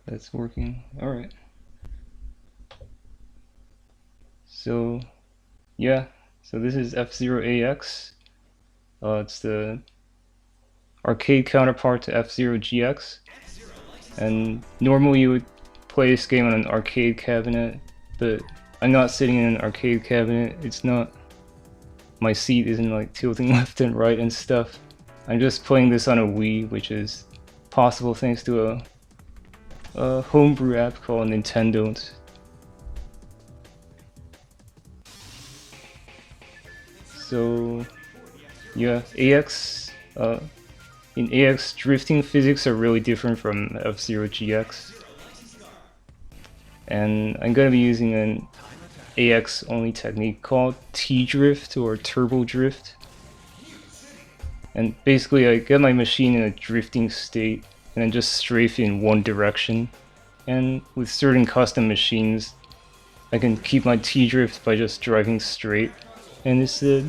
That's working. Alright. So, yeah. So this is F-Zero AX. It's the arcade counterpart to F-Zero GX. And normally you would play this game on an arcade cabinet, but I'm not sitting in an arcade cabinet. It's not... My seat isn't like tilting left and right and stuff. I'm just playing this on a Wii, which is possible thanks to a homebrew app called Nintendont. So yeah, AX in AX drifting physics are really different from F-Zero GX, and I'm gonna be using an AX only technique called T-drift or turbo drift. And basically I get my machine in a drifting state and then just strafe in one direction. And with certain custom machines, I can keep my T-drift by just driving straight. And it's the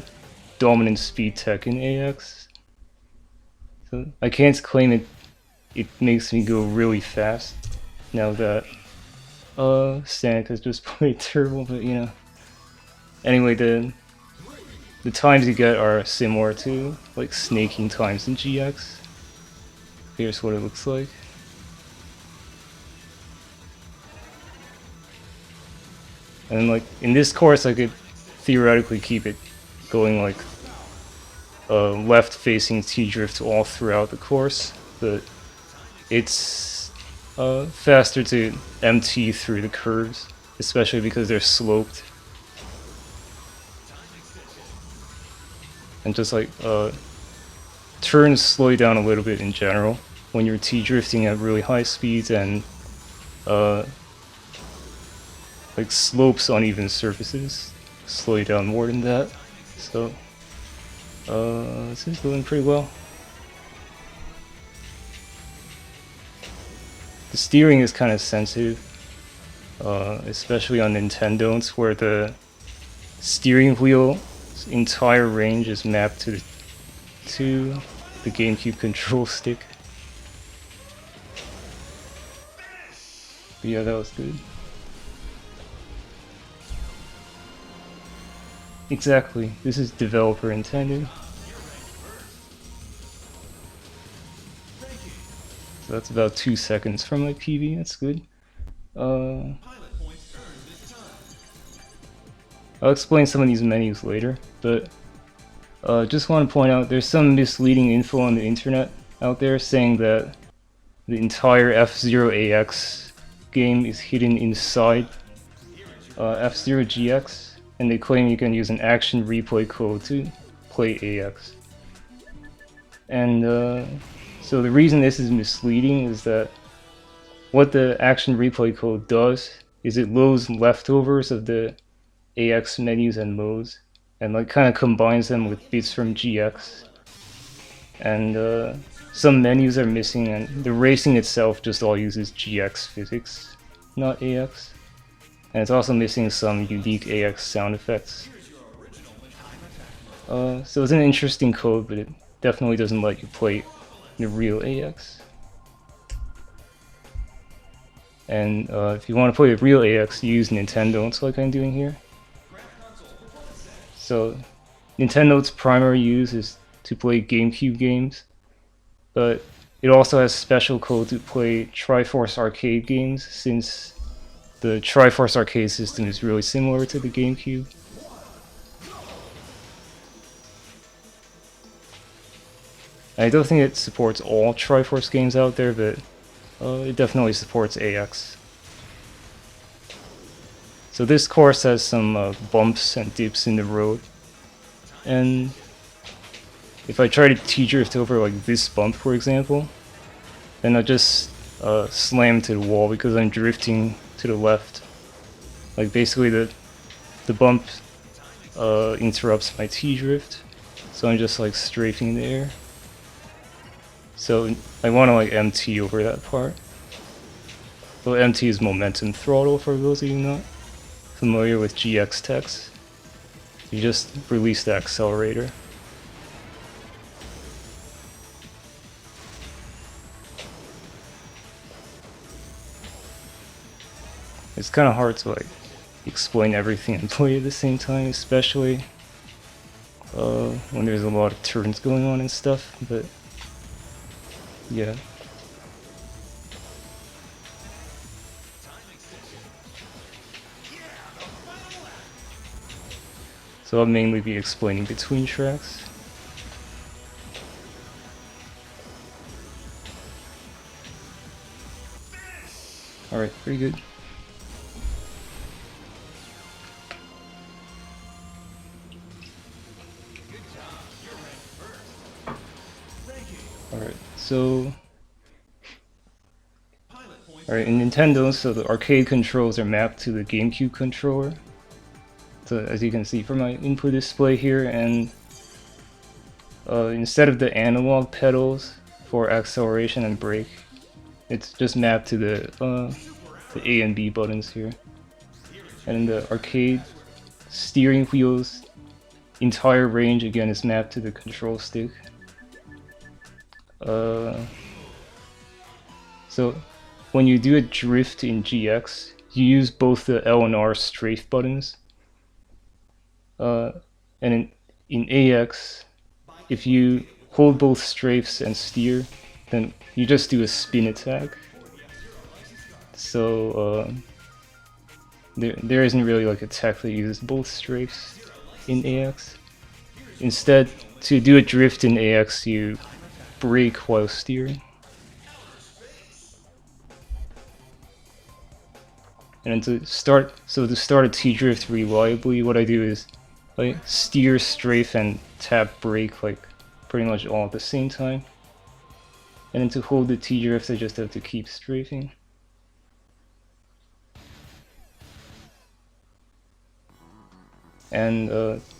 dominant speed tech in AX. So I can't claim it makes me go really fast now that Sanic has just played Turbo, but you know. Anyway, the times you get are similar to like snaking times in GX. Here's what it looks like. And like in this course I could theoretically keep it going like left facing T-drift all throughout the course, but it's faster to MT through the curves, especially because they're sloped. And just like turns slow you down a little bit in general when you're T-drifting at really high speeds, and like slopes on even surfaces slow you down more than that. So this is going pretty well. The steering is kind of sensitive, especially on Nintendonts, where the steering wheel's entire range is mapped to the GameCube control stick. But yeah, that was good. Exactly, this is developer intended. So that's about 2 seconds from my PB, that's good. I'll explain some of these menus later, but just want to point out there's some misleading info on the internet out there saying that the entire F-Zero AX game is hidden inside F-Zero GX, and they claim you can use an action replay code to play AX. And so the reason this is misleading is that what the action replay code does is it loads leftovers of the AX menus and modes, and like kind of combines them with bits from GX. And some menus are missing, and the racing itself just all uses GX physics, not AX. And it's also missing some unique AX sound effects. So it's an interesting code, but it definitely doesn't let you play the real AX. And if you want to play the real AX, you use Nintendonts like I'm doing here. So Nintendo's primary use is to play GameCube games, but it also has special code to play Triforce arcade games, since the Triforce arcade system is really similar to the GameCube. I don't think it supports all Triforce games out there, but it definitely supports AX. So this course has some bumps and dips in the road, and if I try to T-drift over like this bump, for example, then I'll just slam to the wall because I'm drifting to the left. Like basically the bump interrupts my T-drift, so I'm just like strafing the air. So I want to like MT over that part. So MT is momentum throttle for those of you not familiar with GX techs. You just release the accelerator. It's kind of hard to like explain everything and play at the same time, especially when there's a lot of turns going on and stuff, but yeah. So I'll mainly be explaining between tracks. Alright, pretty good. Alright, so... Alright, in Nintendo, so the arcade controls are mapped to the GameCube controller. So as you can see from my input display here, and instead of the analog pedals for acceleration and brake, it's just mapped to the A and B buttons here. And in the arcade, steering wheel's entire range again is mapped to the control stick. So when you do a drift in GX, you use both the L and R strafe buttons. And in AX, if you hold both strafes and steer, then you just do a spin attack. So there isn't really like a tech that uses both strafes in AX. Instead, to do a drift in AX, you brake while steering. And to start a T-drift reliably, what I do is I steer, strafe, and tap brake like pretty much all at the same time. And then to hold the T-drift, I just have to keep strafing. And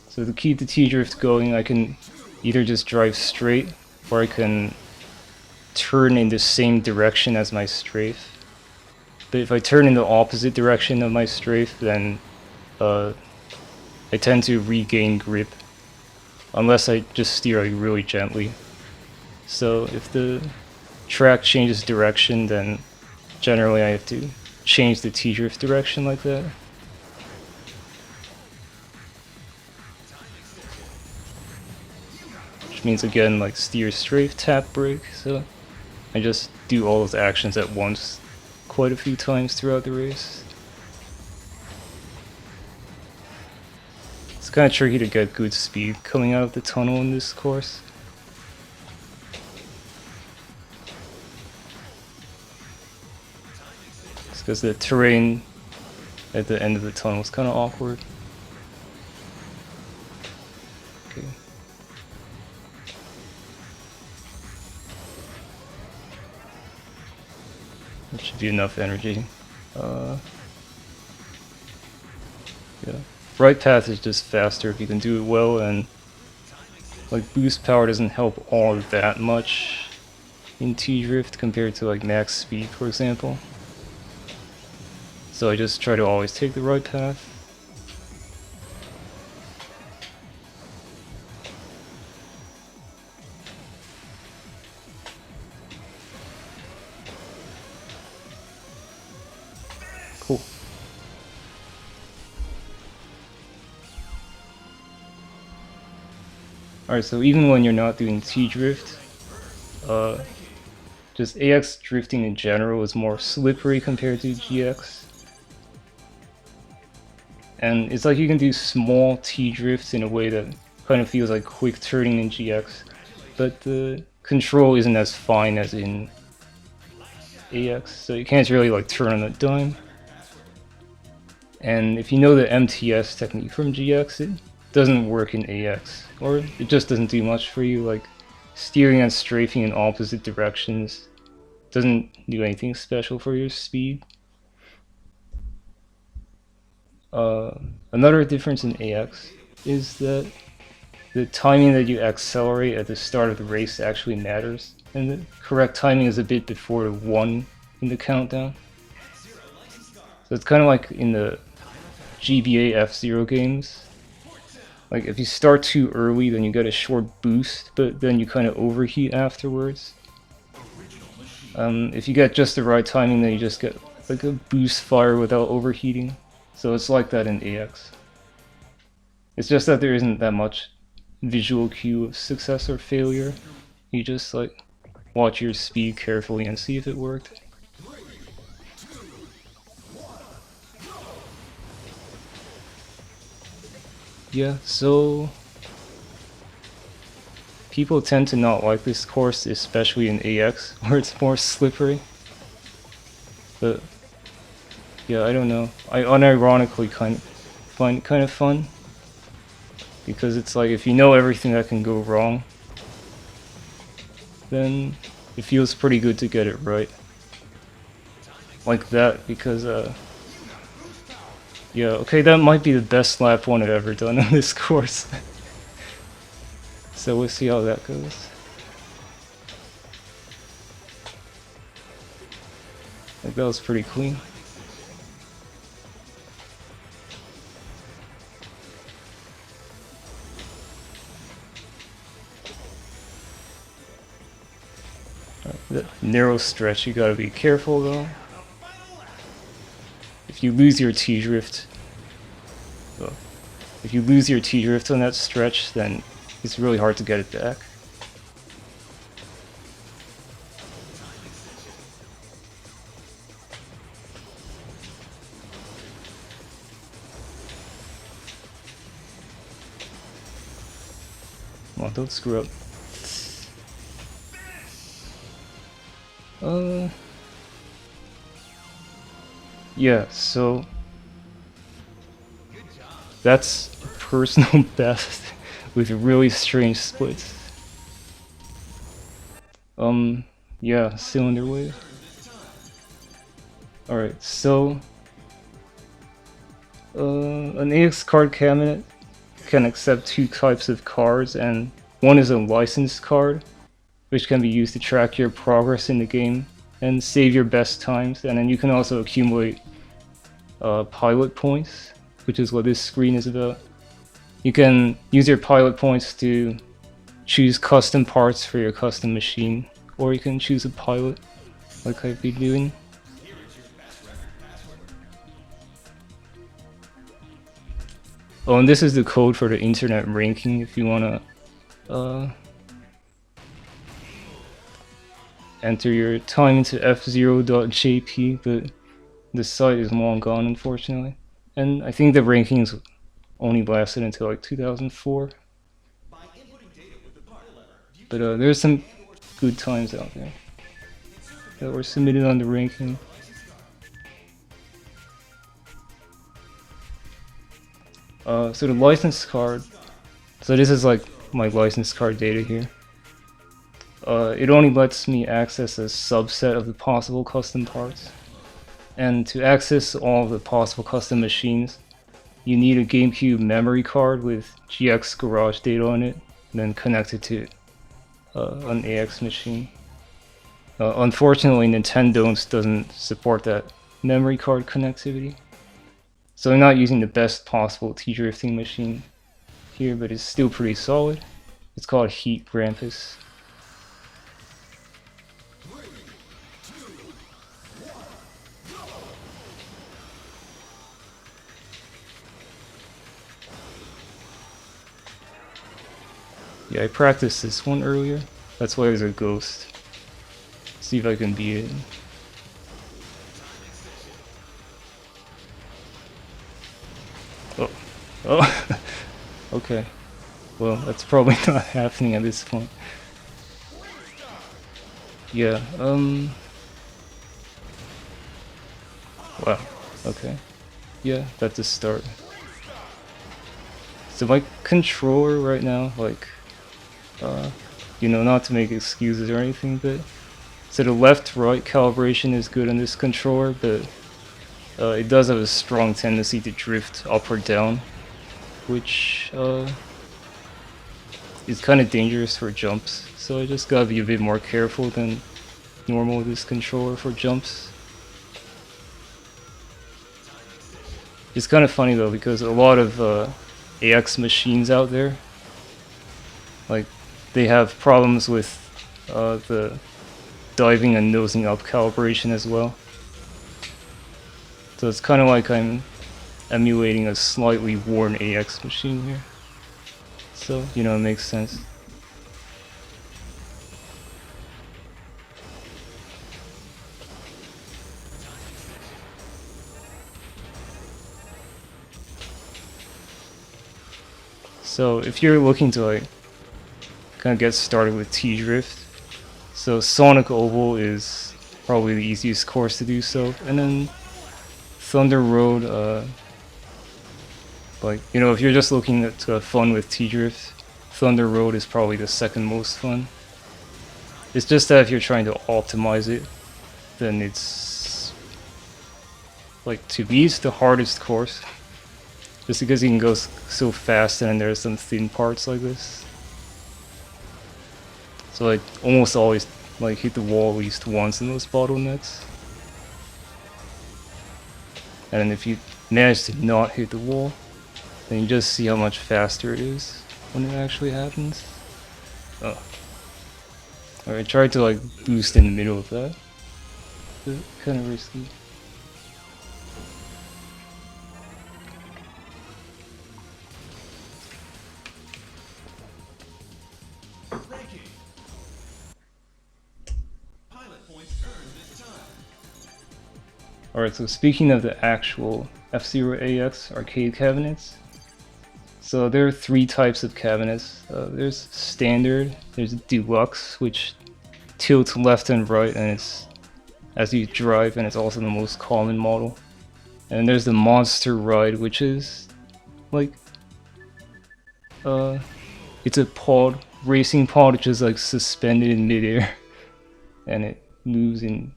so to keep the T-drift going, I can either just drive straight, or I can turn in the same direction as my strafe. But if I turn in the opposite direction of my strafe, then I tend to regain grip, unless I just steer like really gently. So if the track changes direction, then generally I have to change the T-drift direction like that. Which means again like steer, strafe, tap, brake, so I just do all those actions at once quite a few times throughout the race. It's kind of tricky to get good speed coming out of the tunnel in this course. It's because the terrain at the end of the tunnel is kind of awkward. Okay. That should be enough energy. Yeah. Right path is just faster if you can do it well, and like boost power doesn't help all that much in T-drift compared to like max speed, for example. So I just try to always take the right path. Cool. Alright, so even when you're not doing T-drift, just AX drifting in general is more slippery compared to GX. And it's like you can do small T-drifts in a way that kind of feels like quick turning in GX, but the control isn't as fine as in AX, so you can't really like turn on a dime. And if you know the MTS technique from GX, it doesn't work in AX, or it just doesn't do much for you. Like steering and strafing in opposite directions doesn't do anything special for your speed. Another difference in AX is that the timing that you accelerate at the start of the race actually matters, and the correct timing is a bit before the 1 in the countdown. So it's kind of like in the GBA F-Zero games. Like if you start too early, then you get a short boost, but then you kind of overheat afterwards. If you get just the right timing, then you just get like a boost fire without overheating. So it's like that in AX. It's just that there isn't that much visual cue of success or failure. You just like watch your speed carefully and see if it worked. Yeah, so people tend to not like this course, especially in AX, where it's more slippery. But yeah, I don't know. I unironically find it kind of fun. Because it's like, if you know everything that can go wrong, then it feels pretty good to get it right. Like that, because, yeah, okay, that might be the best lap 1 I've ever done on this course. So we'll see how that goes. Like, that was pretty clean. That narrow stretch, you gotta be careful though. If you lose your T-drift, if you lose your T-drift on that stretch, then it's really hard to get it back. Come on, don't screw up. Yeah, so that's a personal best with really strange splits. Yeah, cylinder wave. Alright, so an AX card cabinet can accept 2 types of cards, and one is a licensed card, which can be used to track your progress in the game and save your best times, and then you can also accumulate pilot points, which is what this screen is about. You can use your pilot points to choose custom parts for your custom machine, or you can choose a pilot, like I've been doing. Oh, and this is the code for the internet ranking if you wanna enter your time into f0.jp, but the site is long gone, unfortunately. And I think the rankings only lasted until like 2004. But there's some good times out there that were submitted on the ranking. So the license card, so this is like my license card data here. It only lets me access a subset of the possible custom parts. And to access all of the possible custom machines, you need a GameCube memory card with GX Garage data on it, and then connect it to an AX machine. Unfortunately, Nintendont doesn't support that memory card connectivity. So I'm not using the best possible T-drifting machine here, but it's still pretty solid. It's called Heat Grampus. Yeah, I practiced this one earlier. That's why there's a ghost. See if I can beat it. Oh. Oh. Okay. Well, that's probably not happening at this point. Yeah, wow. Okay. Yeah, that's a start. So my controller right now, like, you know, not to make excuses or anything, but so the left-right calibration is good on this controller, but it does have a strong tendency to drift up or down, which is kind of dangerous for jumps. So I just gotta be a bit more careful than normal with this controller for jumps. It's kind of funny though, because a lot of AX machines out there, like, they have problems with the diving and nosing up calibration as well. So it's kind of like I'm emulating a slightly worn AX machine here. So, you know, it makes sense. So if you're looking to like kind of get started with T-Drift, so Sonic Oval is probably the easiest course to do so, and then Thunder Road, like, you know, if you're just looking to have fun with T-Drift, Thunder Road is probably the second most fun. It's just that if you're trying to optimize it, then it's, like, to me, it's the hardest course. Just because you can go so fast and then there's some thin parts like this. So I almost always, like, hit the wall at least once in those bottlenecks. And if you manage to not hit the wall, then you just see how much faster it is when it actually happens. Oh. Alright, I tried to like boost in the middle of that. But kind of risky. Alright, so speaking of the actual F-Zero AX arcade cabinets, so there are three types of cabinets. There's standard, there's deluxe, which tilts left and right, and it's as you drive, and it's also the most common model. And there's the monster ride, which is like it's a pod, racing pod, which is like suspended in midair, and it moves in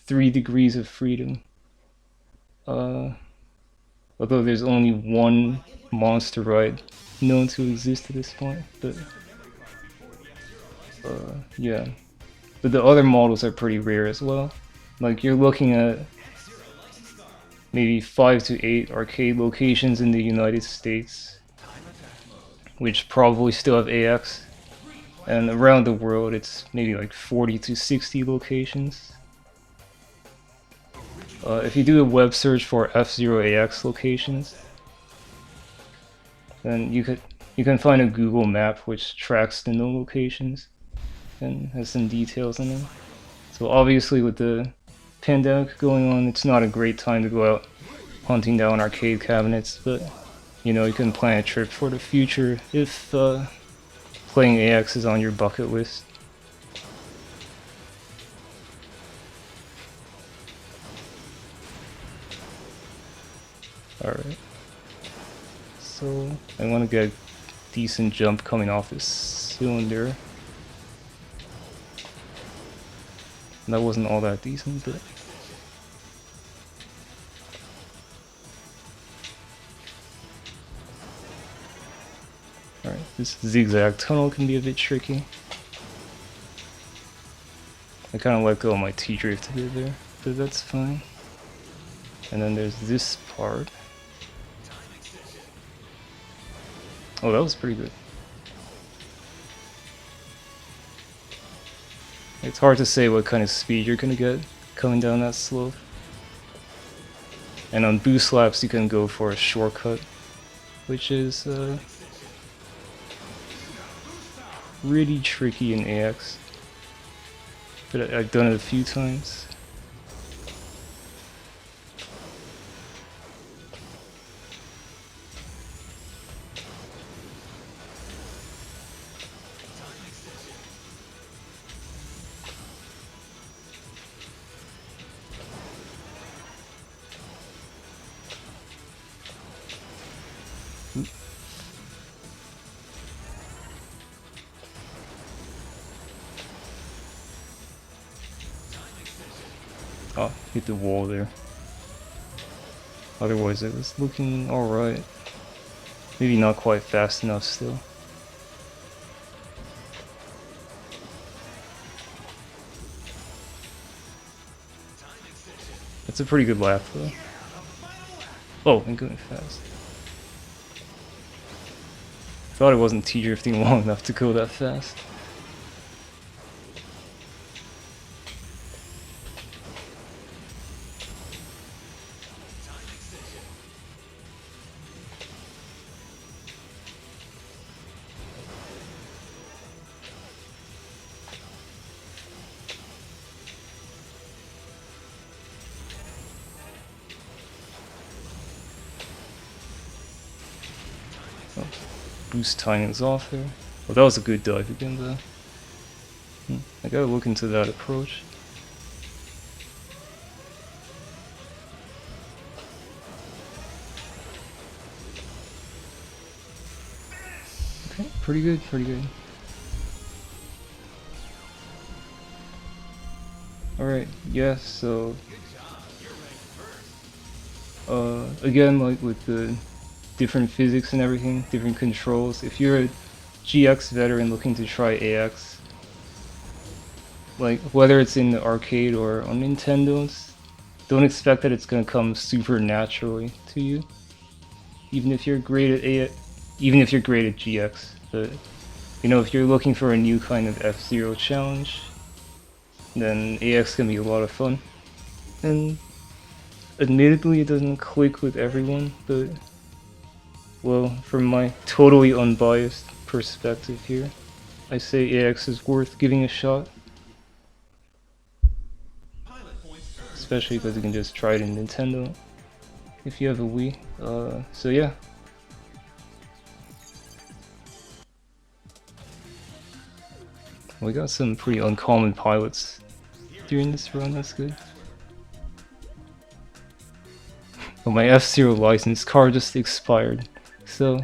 3 degrees of freedom. Although there's only one monster ride known to exist at this point, but yeah. But the other models are pretty rare as well. Like, you're looking at maybe 5 to 8 arcade locations in the United States, which probably still have AX, and around the world it's maybe like 40 to 60 locations. If you do a web search for F-Zero AX locations, then you can find a Google map which tracks the known locations and has some details in them. So obviously with the pandemic going on, it's not a great time to go out hunting down arcade cabinets, but you know, you can plan a trip for the future if playing AX is on your bucket list. Alright. So I want to get a decent jump coming off this cylinder. That wasn't all that decent, but alright, this zigzag tunnel can be a bit tricky. I kind of let go of my T-drift a bit there, but that's fine. And then there's this part. Oh, that was pretty good. It's hard to say what kind of speed you're gonna get coming down that slope. And on boost laps you can go for a shortcut, which is really tricky in AX. But I've done it a few times. Oh, hit the wall there. Otherwise it was looking alright. Maybe not quite fast enough still. That's a pretty good lap though. Oh, I'm going fast. Thought it wasn't T-drifting long enough to go that fast. boost timing is off there. Oh, that was a good dive again though. I gotta look into that approach. Okay, pretty good, pretty good. Alright, yeah, so again, like with the different physics and everything, different controls, if you're a GX veteran looking to try AX, like whether it's in the arcade or on Nintendont, don't expect that it's gonna come super naturally to you. Even if you're great at GX, but you know, if you're looking for a new kind of F-Zero challenge, then AX can be a lot of fun. And admittedly, it doesn't click with everyone, but well, from my totally unbiased perspective here, I say AX is worth giving a shot. Especially because you can just try it in Nintendo if you have a Wii. So yeah. We got some pretty uncommon pilots during this run, that's good. But my F-Zero license card just expired, so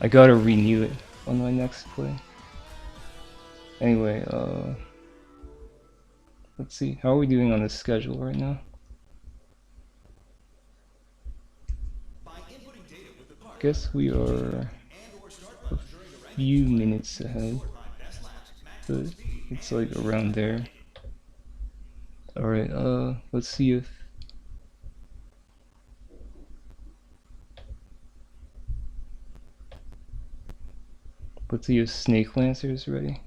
I gotta renew it on my next play. Anyway, let's see, how are we doing on the schedule right now? Guess we are a few minutes ahead, but it's like around there. Alright, let's see if Snake Lancer is ready.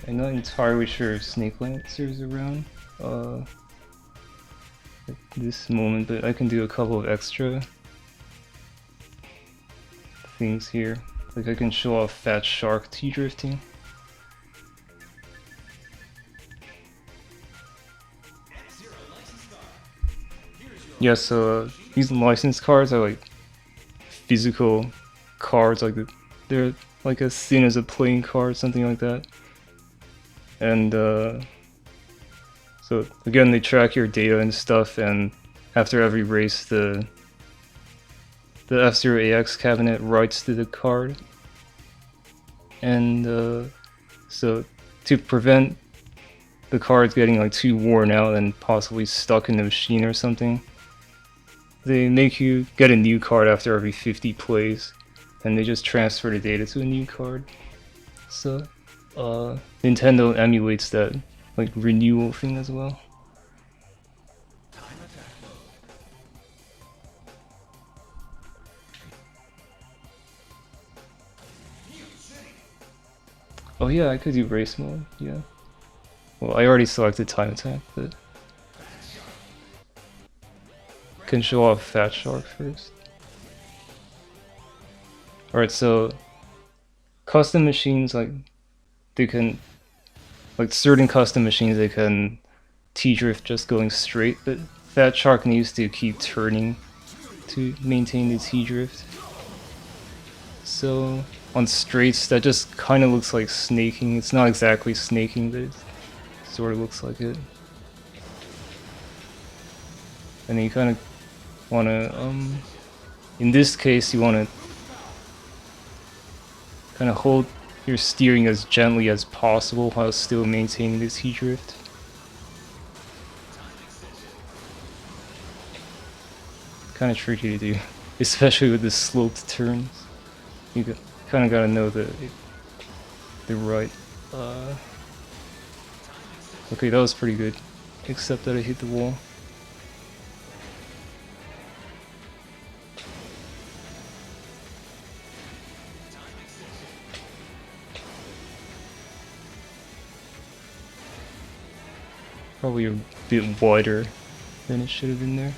I'm not entirely sure if Snake Lancer is around at this moment, but I can do a couple of extra things here. Like I can show off Fat Shark T-drifting. Yeah, so these license cards are like physical cards, like they're like as thin as a playing card, something like that. And so again, they track your data and stuff, and after every race, the F-Zero AX cabinet writes to the card. And so to prevent the cards getting like too worn out and possibly stuck in the machine or something, they make you get a new card after every 50 plays, and they just transfer the data to a new card. So Nintendo emulates that like renewal thing as well. Oh yeah, I could do race mode, yeah. Well, I already selected time attack, but can show off Fat Shark first. Alright, so custom machines, like they can, like certain custom machines, they can T-drift just going straight, but Fat Shark needs to keep turning to maintain the T-drift. So on straights, that just kind of looks like snaking. It's not exactly snaking, but it sort of looks like it. And then you kind of want to, in this case, you want to kind of hold your steering as gently as possible while still maintaining the T-drift. Kind of tricky to do, especially with the sloped turns. You kind of gotta know the right. Okay, that was pretty good, except that I hit the wall. probably a bit wider than it should have been there.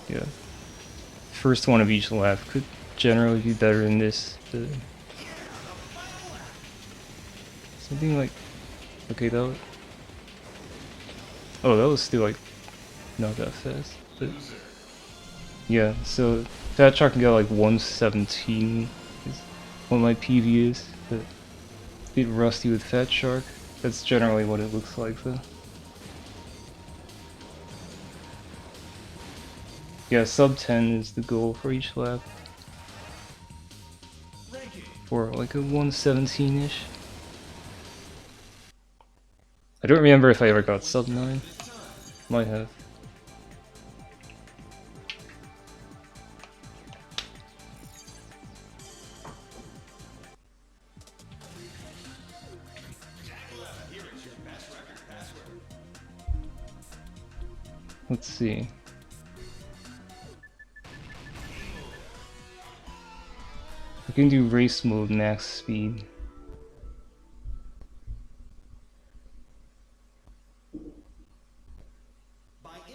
Yeah. First one of each lap could generally be better than this, but something like, okay, that was, oh, that was still like not that fast, but yeah, so Fat Shark can get like 117 is what my PV is, but a bit rusty with Fat Shark. That's generally what it looks like though. Yeah, sub 10 is the goal for each lap. For like a 117-ish. I don't remember if I ever got sub 9. Might have. Let's see. I can do race mode max speed.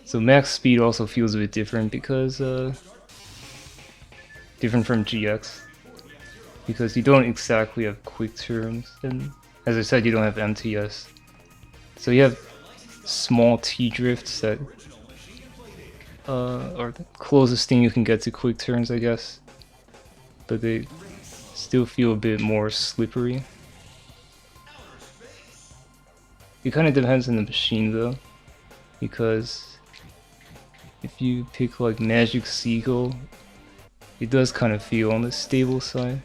So max speed also feels a bit different because different from GX. Because you don't exactly have quick turns, and as I said, you don't have MTS. So you have small T drifts that are the closest thing you can get to quick turns, I guess. But they still feel a bit more slippery. It kind of depends on the machine though, because if you pick like Magic Seagull, it does kind of feel on the stable side.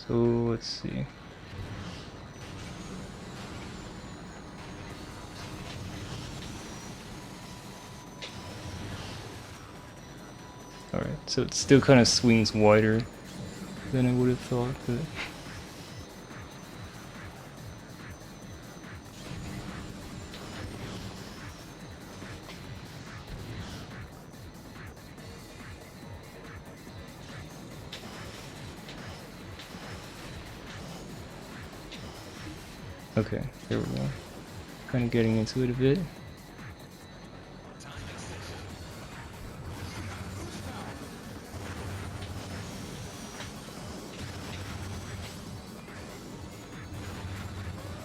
So let's see. Alright, so it still kind of swings wider than I would have thought, but okay, there we go. Kind of getting into it a bit.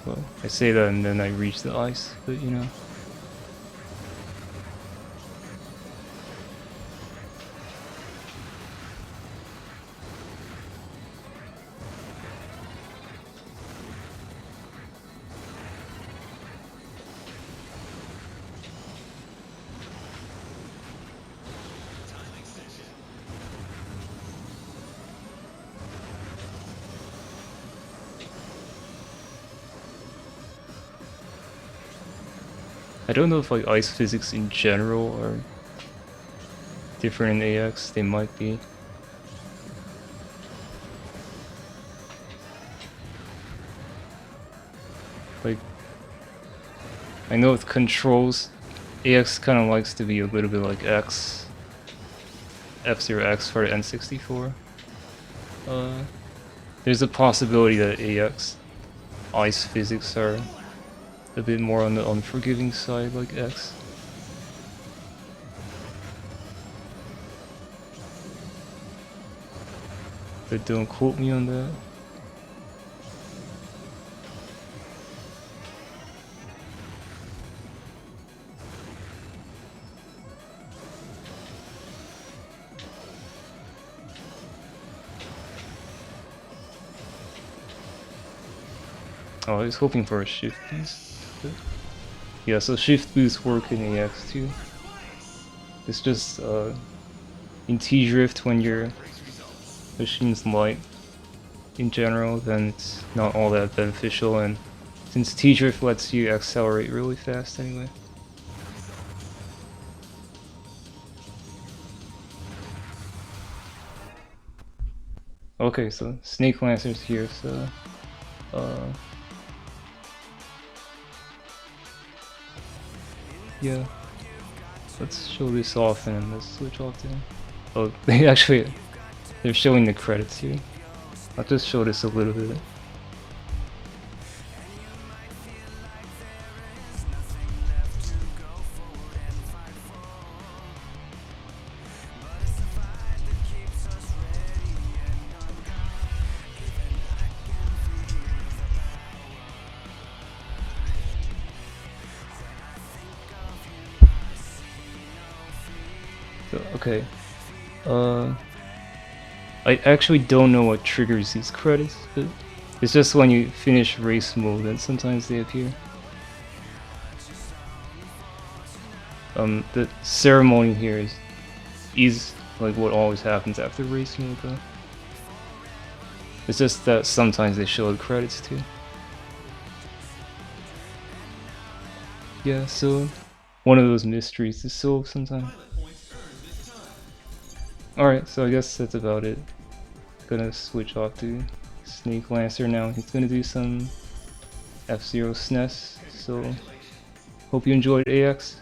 Well, I say that and then I reach the ice, but you know. I don't know if like ice physics in general are different in AX, they might be. Like, I know with controls, AX kind of likes to be a little bit like X, F-Zero X for N64. There's a possibility that AX ice physics are a bit more on the unforgiving side like X. But don't quote me on that. Oh, I was hoping for a shift boost. But yeah, so shift boosts work in AX too. It's just in T-Drift when your machine's light in general, then it's not all that beneficial, and since T-Drift lets you accelerate really fast anyway. Okay, so Snake Lancer's here, so yeah. Let's show this off and then let's switch off to him. Oh, they're showing the credits here. I'll just show this a little bit. So, okay. I actually don't know what triggers these credits, but it's just when you finish race mode that sometimes they appear. The ceremony here is like what always happens after race mode though. It's just that sometimes they show the credits too. Yeah, so one of those mysteries to solve sometime. Alright, so I guess that's about it. Gonna switch off to Snake Lancer now. He's gonna do some F-Zero SNES, so hope you enjoyed AX.